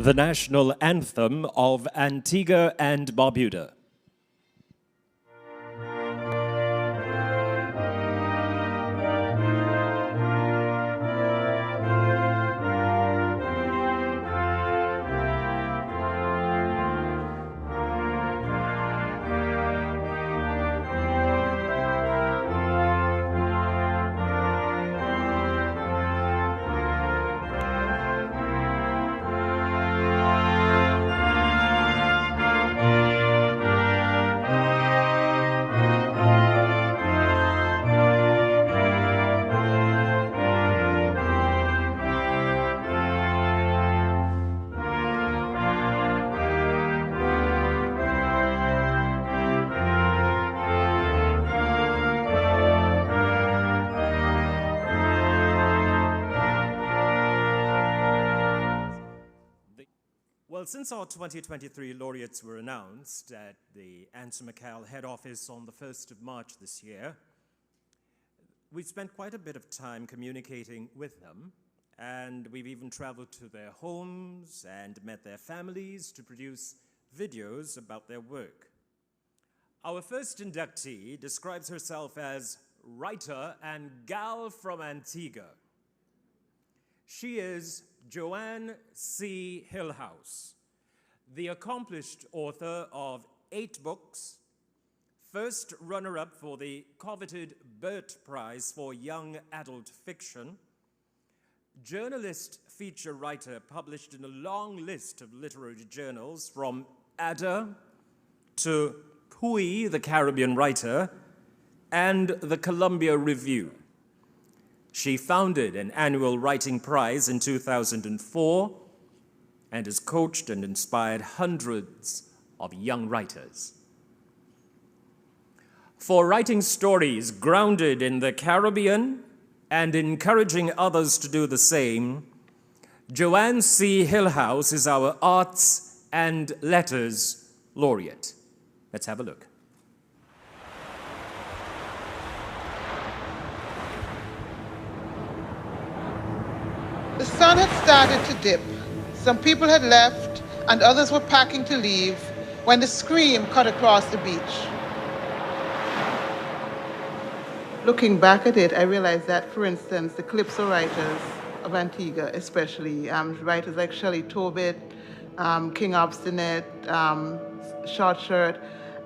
the national anthem of Antigua and Barbuda. Well, since our 2023 laureates were announced at the Antigua-Barbuda head office on the 1st of March this year, we've spent quite a bit of time communicating with them, and we've even traveled to their homes and met their families to produce videos about their work. Our first inductee describes herself as writer and gal from Antigua. She is Joanne C. Hillhouse, the accomplished author of 8 books, first runner-up for the coveted Burt Prize for Young Adult Fiction, journalist feature writer published in a long list of literary journals from Ada to Pui, the Caribbean Writer, and the Columbia Review. She founded an annual writing prize in 2004 and has coached and inspired hundreds of young writers. For writing stories grounded in the Caribbean and encouraging others to do the same, Joanne C. Hillhouse is our Arts and Letters Laureate. Let's have a look. The sun had started to dip. Some people had left, and others were packing to leave when the scream cut across the beach. Looking back at it, I realized that, for instance, the calypso writers of Antigua, especially writers like Shelley Tobit, King Obstinate, Short Shirt,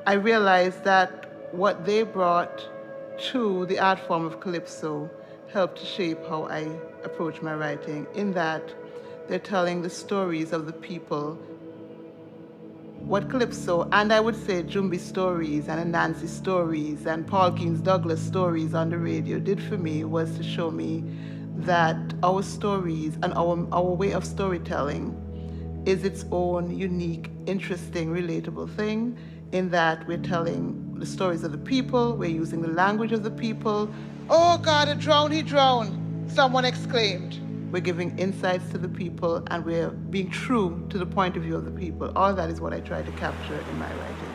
I realized that what they brought to the art form of calypso helped to shape how I approach my writing, in that they're telling the stories of the people. What calypso, and I would say Jumbi stories and Nancy stories and Paul Keen's Douglas stories on the radio did for me was to show me that our stories and our way of storytelling is its own unique, interesting, relatable thing, in that we're telling the stories of the people, we're using the language of the people. "Oh God, a drone, he drowned," someone exclaimed. We're giving insights to the people, and we're being true to the point of view of the people. All that is what I try to capture in my writing.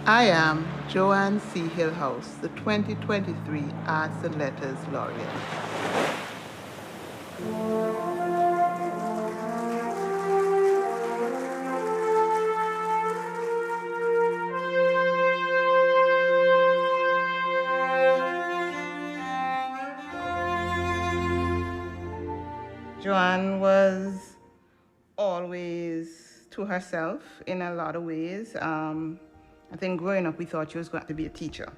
I am Joanne C. Hillhouse, the 2023 Arts and Letters Laureate. Joanne was always to herself in a lot of ways. I think growing up, we thought she was going to be a teacher.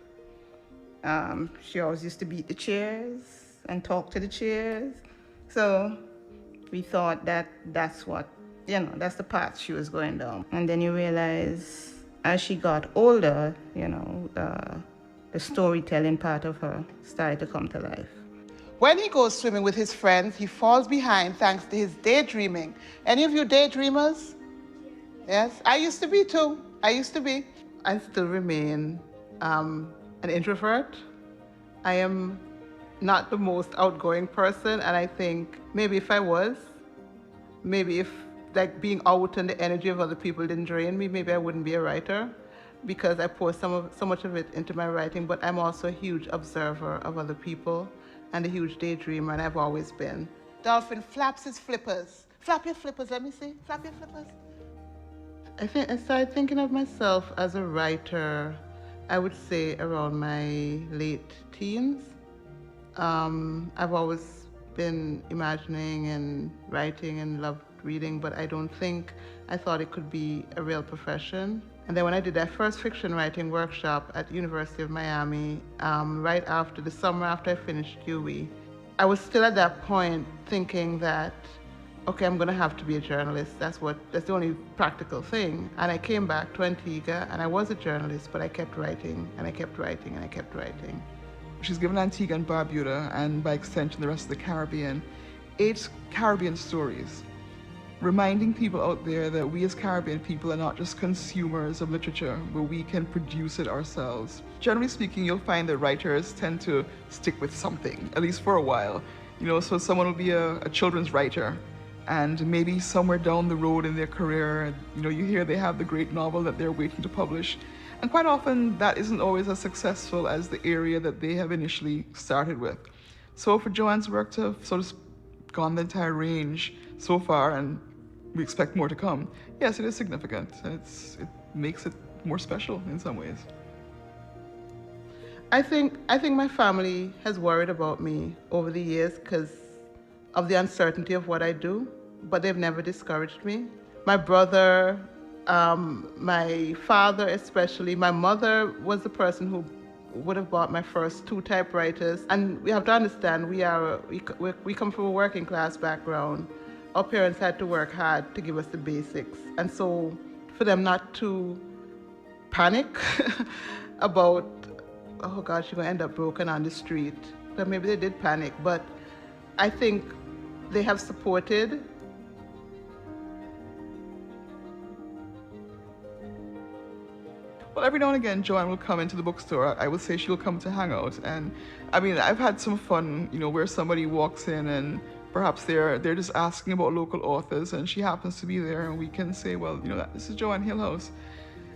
She always used to beat the chairs and talk to the chairs. So we thought that that's what, that's the path she was going down. And then you realize as she got older, the storytelling part of her started to come to life. When he goes swimming with his friends, he falls behind thanks to his daydreaming. Any of you daydreamers? Yes, I used to be too. I still remain an introvert. I am not the most outgoing person, and I think maybe if I was, maybe if like being out and the energy of other people didn't drain me, maybe I wouldn't be a writer, because I pour so much of it into my writing. But I'm also a huge observer of other people, and a huge daydreamer, and I've always been. Dolphin flaps his flippers. Flap your flippers, let me see. Flap your flippers. I started thinking of myself as a writer, I would say around my late teens. I've always been imagining and writing and loved reading, but I don't think I thought it could be a real profession. And then when I did that first fiction writing workshop at University of Miami, right after the summer after I finished UWI, I was still at that point thinking that, okay, I'm gonna have to be a journalist. That's the only practical thing. And I came back to Antigua and I was a journalist, but I kept writing and I kept writing and I kept writing. She's given Antigua and Barbuda, and by extension the rest of the Caribbean, 8 Caribbean stories, reminding people out there that we as Caribbean people are not just consumers of literature, but we can produce it ourselves. Generally speaking, you'll find that writers tend to stick with something, at least for a while. So someone will be a children's writer, and maybe somewhere down the road in their career, you hear they have the great novel that they're waiting to publish. And quite often, that isn't always as successful as the area that they have initially started with. So for Joanne's work to have sort of gone the entire range so far, and we expect more to come, yes, it is significant. And it makes it more special in some ways. I think my family has worried about me over the years because of the uncertainty of what I do, but they've never discouraged me. My brother, my father especially, my mother was the person who would have bought my first 2 typewriters. And we have to understand, we come from a working class background. Our parents had to work hard to give us the basics. And so for them not to panic about, oh gosh, you're gonna end up broken on the street. But maybe they did panic, but I think they have supported. Well, every now and again, Joanne will come into the bookstore. I would say she'll come to hang out. And I mean, I've had some fun, where somebody walks in and perhaps they're just asking about local authors and she happens to be there and we can say, well, this is Joanne Hillhouse.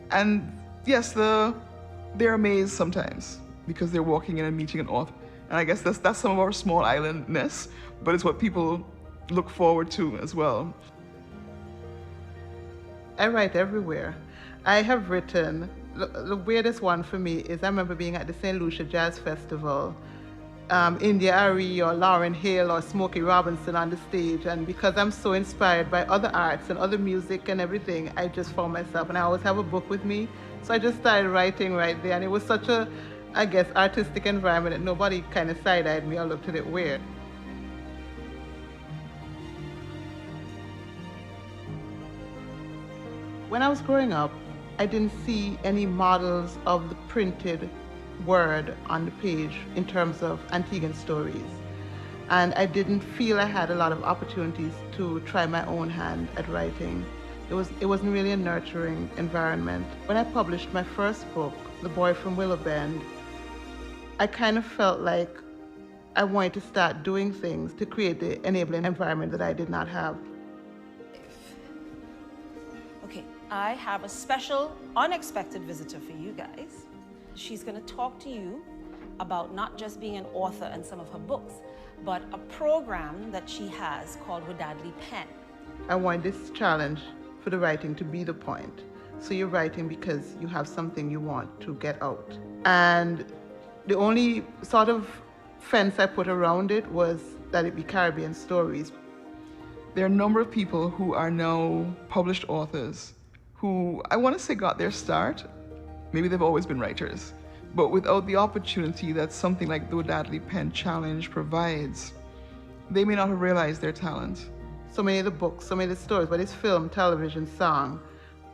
And yes, they're amazed sometimes because they're walking in and meeting an author. And I guess that's some of our small islandness, but it's what people look forward to as well. I write everywhere. I have written, the weirdest one for me is I remember being at the St. Lucia Jazz Festival, India Ari or Lauryn Hill or Smokey Robinson on the stage, and because I'm so inspired by other arts and other music and everything, I just found myself, and I always have a book with me, so I just started writing right there, and it was such a, I guess, artistic environment that nobody kind of side-eyed me or looked at it weird. When I was growing up, I didn't see any models of the printed word on the page in terms of Antiguan stories. And I didn't feel I had a lot of opportunities to try my own hand at writing. It wasn't really a nurturing environment. When I published my first book, The Boy from Willow Bend, I kind of felt like I wanted to start doing things to create the enabling environment that I did not have. Okay, I have a special, unexpected visitor for you guys. She's going to talk to you about not just being an author and some of her books, but a program that she has called Wadadli Pen. I want this challenge for the writing to be the point. So you're writing because you have something you want to get out. And the only sort of fence I put around it was that it be Caribbean stories. There are a number of people who are now published authors who, I want to say, got their start. Maybe they've always been writers, but without the opportunity that something like the Wadadli Pen Challenge provides, they may not have realized their talent. So many of the books, so many of the stories, whether it's film, television, song,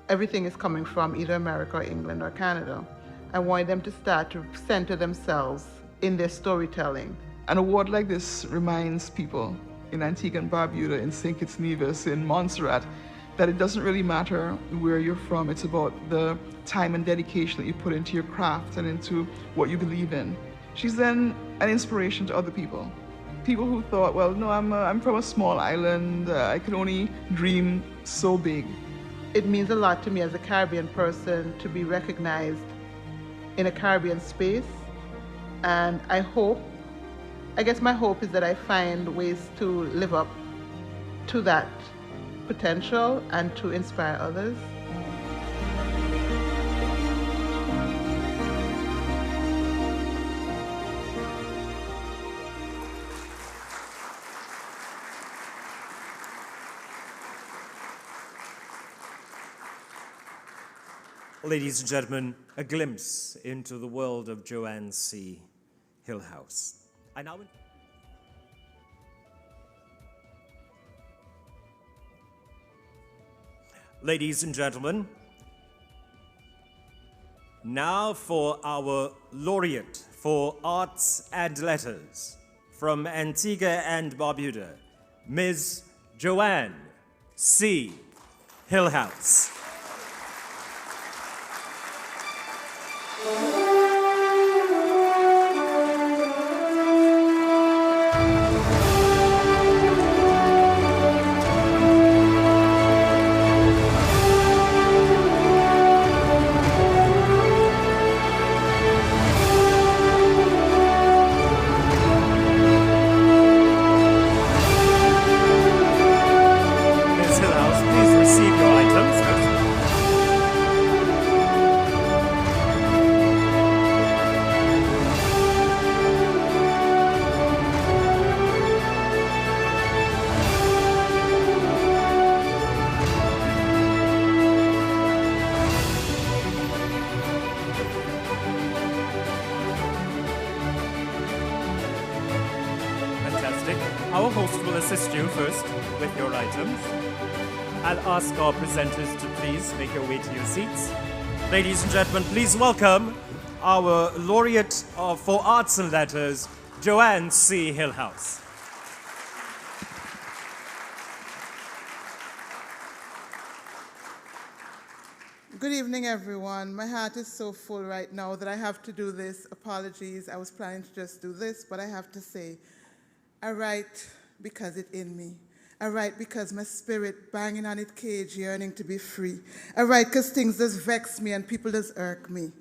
everything is coming from either America or England or Canada. I wanted them to start to center themselves in their storytelling. An award like this reminds people in Antigua and Barbuda, in St. Kitts Nevis, in Montserrat, that it doesn't really matter where you're from. It's about the time and dedication that you put into your craft and into what you believe in. She's then an inspiration to other people. People who thought, well, no, I'm from a small island. I can only dream so big. It means a lot to me as a Caribbean person to be recognized in a Caribbean space. And I hope I guess my hope is that I find ways to live up to that potential and to inspire others. Ladies and gentlemen, a glimpse into the world of Joanne C. Hillhouse. Ladies and gentlemen, now for our laureate for Arts and Letters from Antigua and Barbuda, Ms. Joanne C. Hillhouse. Our host will assist you first with your items. I'll ask our presenters to please make your way to your seats. Ladies and gentlemen, please welcome our laureate for Arts and Letters, Joanne C. Hillhouse. Good evening, everyone. My heart is so full right now that I have to do this. Apologies, I was planning to just do this, but I have to say, I write because it's in me. I write because my spirit banging on its cage, yearning to be free. I write because things just vex me and people just irk me.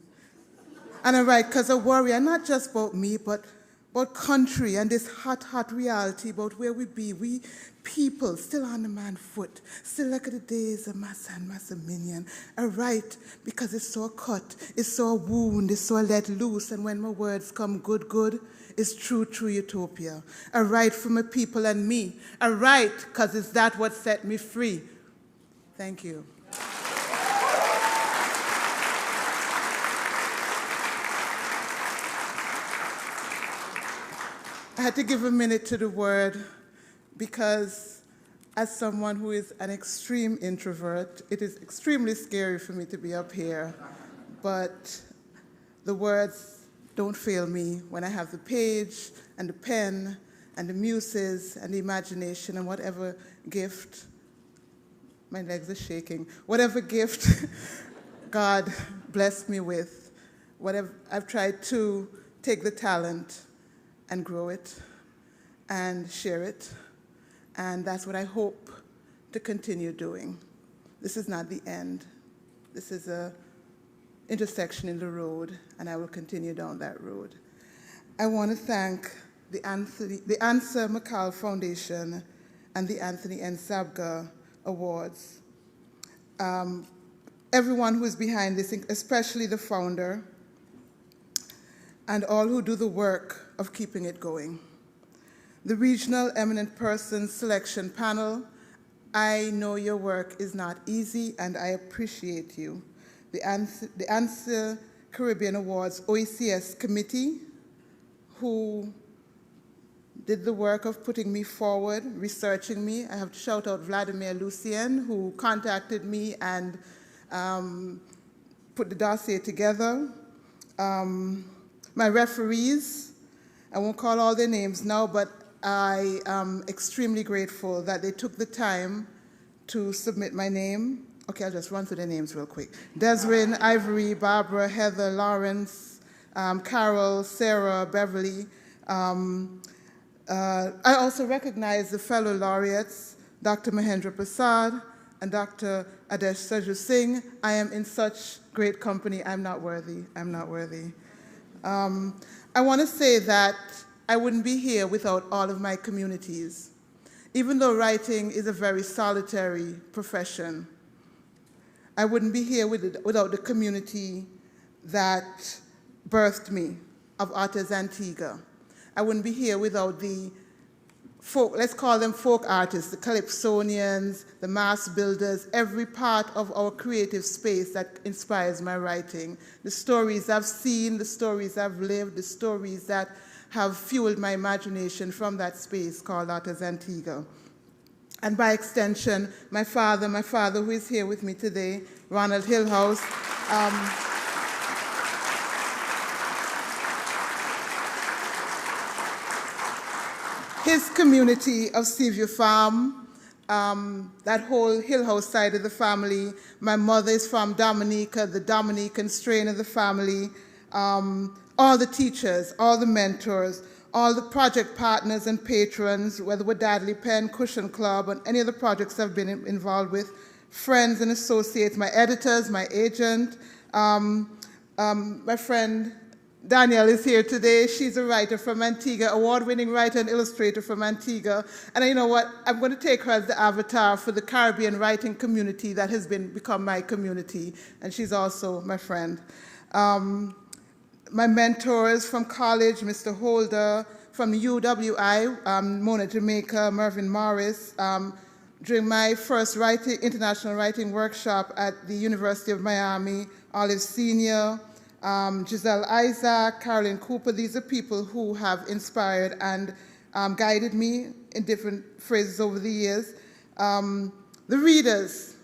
And I write because I worry, and not just about me, but about country and this hot, hot reality about where we be. We people still on the man foot, still like the days of Massa and Massa Minion. I write because it's so cut, it's so wound, it's so let loose, and when my words come good, it's true utopia. I write for my people and me. I write because it's that what set me free. Thank you. I had to give a minute to the word because as someone who is an extreme introvert, it is extremely scary for me to be up here, but the words don't fail me when I have the page and the pen and the muses and the imagination and whatever gift, my legs are shaking, whatever gift God blessed me with, whatever, I've tried to take the talent and grow it and share it, and that's what I hope to continue doing. This is not the end. This is a intersection in the road, and I will continue down that road. I want to thank the Answer McCall Foundation and the Anthony N. Sabga Awards. Everyone who is behind this, especially the founder, and all who do the work of keeping it going. The Regional Eminent Persons Selection Panel, I know your work is not easy, and I appreciate you. The Answer Caribbean Awards OECS Committee, who did the work of putting me forward, researching me. I have to shout out Vladimir Lucien, who contacted me and put the dossier together. My referees, I won't call all their names now, but I am extremely grateful that they took the time to submit my name. Okay, I'll just run through their names real quick. Desiree, Ivory, Barbara, Heather, Lawrence, Carol, Sarah, Beverly. I also recognize the fellow laureates, Dr. Mahendra Prasad and Dr. Adesh Saju Singh. I am in such great company. I'm not worthy. I'm not worthy. I want to say that I wouldn't be here without all of my communities. Even though writing is a very solitary profession, I wouldn't be here without the community that birthed me, of Artists Antigua. I wouldn't be here without the folk, let's call them folk artists, the calypsonians, the mass builders, every part of our creative space that inspires my writing. The stories I've seen, the stories I've lived, the stories that have fueled my imagination from that space called Artists Antigua. And by extension, my father who is here with me today, Ronald Hillhouse. His community of Seaview Farm, that whole Hillhouse side of the family. My mother is from Dominica, the Dominican strain of the family. All the teachers, all the mentors, all the project partners and patrons, whether with Dadley Pen, Cushion Club, and any of the projects I've been involved with, friends and associates, my editors, my agent. My friend Danielle is here today. She's a writer from Antigua, award-winning writer and illustrator from Antigua. And you know what? I'm going to take her as the avatar for the Caribbean writing community that has become my community. And she's also my friend. My mentors from college, Mr. Holder, from the UWI, Mona Jamaica, Mervyn Morris. During my first international writing workshop at the University of Miami, Olive Senior, Giselle Isaac, Carolyn Cooper. These are people who have inspired and guided me in different phrases over the years. The readers,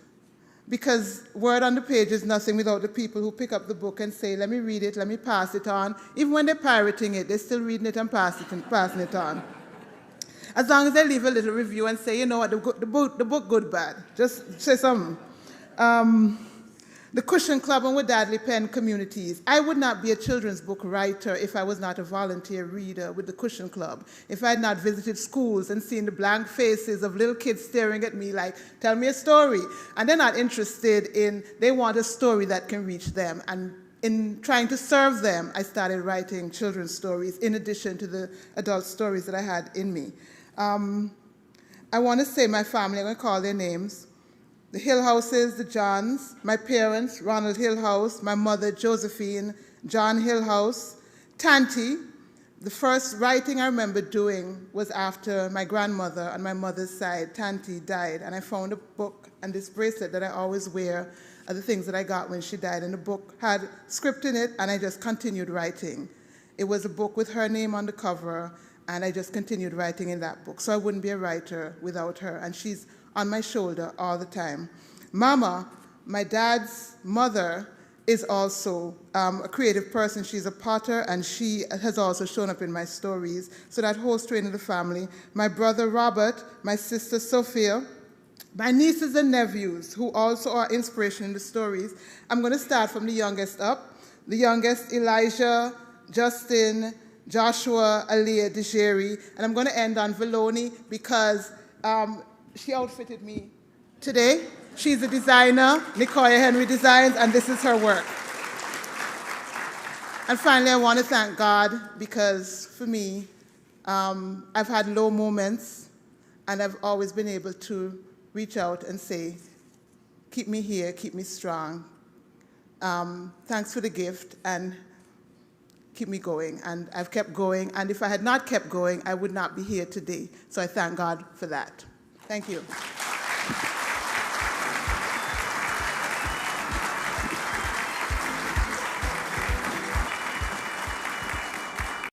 because word on the page is nothing without the people who pick up the book and say, let me read it, let me pass it on. Even when they're pirating it, they're still reading it and passing it on. As long as they leave a little review and say, you know what, the book good, bad. Just say something. The Cushion Club and with Dadley Pen communities. I would not be a children's book writer if I was not a volunteer reader with the Cushion Club. If I had not visited schools and seen the blank faces of little kids staring at me like, tell me a story. And they're not interested in, they want a story that can reach them. And in trying to serve them, I started writing children's stories in addition to the adult stories that I had in me. I want to say my family, I'm going to call their names. The Hillhouses, the Johns, my parents, Ronald Hillhouse, my mother, Josephine, John Hillhouse, Tanti. The first writing I remember doing was after my grandmother on my mother's side, Tanti, died, and I found a book and this bracelet that I always wear are the things that I got when she died, and the book had script in it, and I just continued writing. It was a book with her name on the cover, and I just continued writing in that book. So I wouldn't be a writer without her, and she's on my shoulder all the time. Mama, my dad's mother, is also a creative person. She's a potter, and she has also shown up in my stories. So that whole strain of the family. My brother Robert, my sister Sophia, my nieces and nephews, who also are inspiration in the stories. I'm going to start from the youngest up. The youngest, Elijah, Justin, Joshua, Aliyah, Dejeri, and I'm going to end on Veloni because she outfitted me today. She's a designer, Nicoya Henry Designs, and this is her work. And finally, I want to thank God because for me, I've had low moments, and I've always been able to reach out and say, keep me here, keep me strong. Thanks for the gift, and keep me going. And I've kept going, and if I had not kept going, I would not be here today. So I thank God for that. Thank you.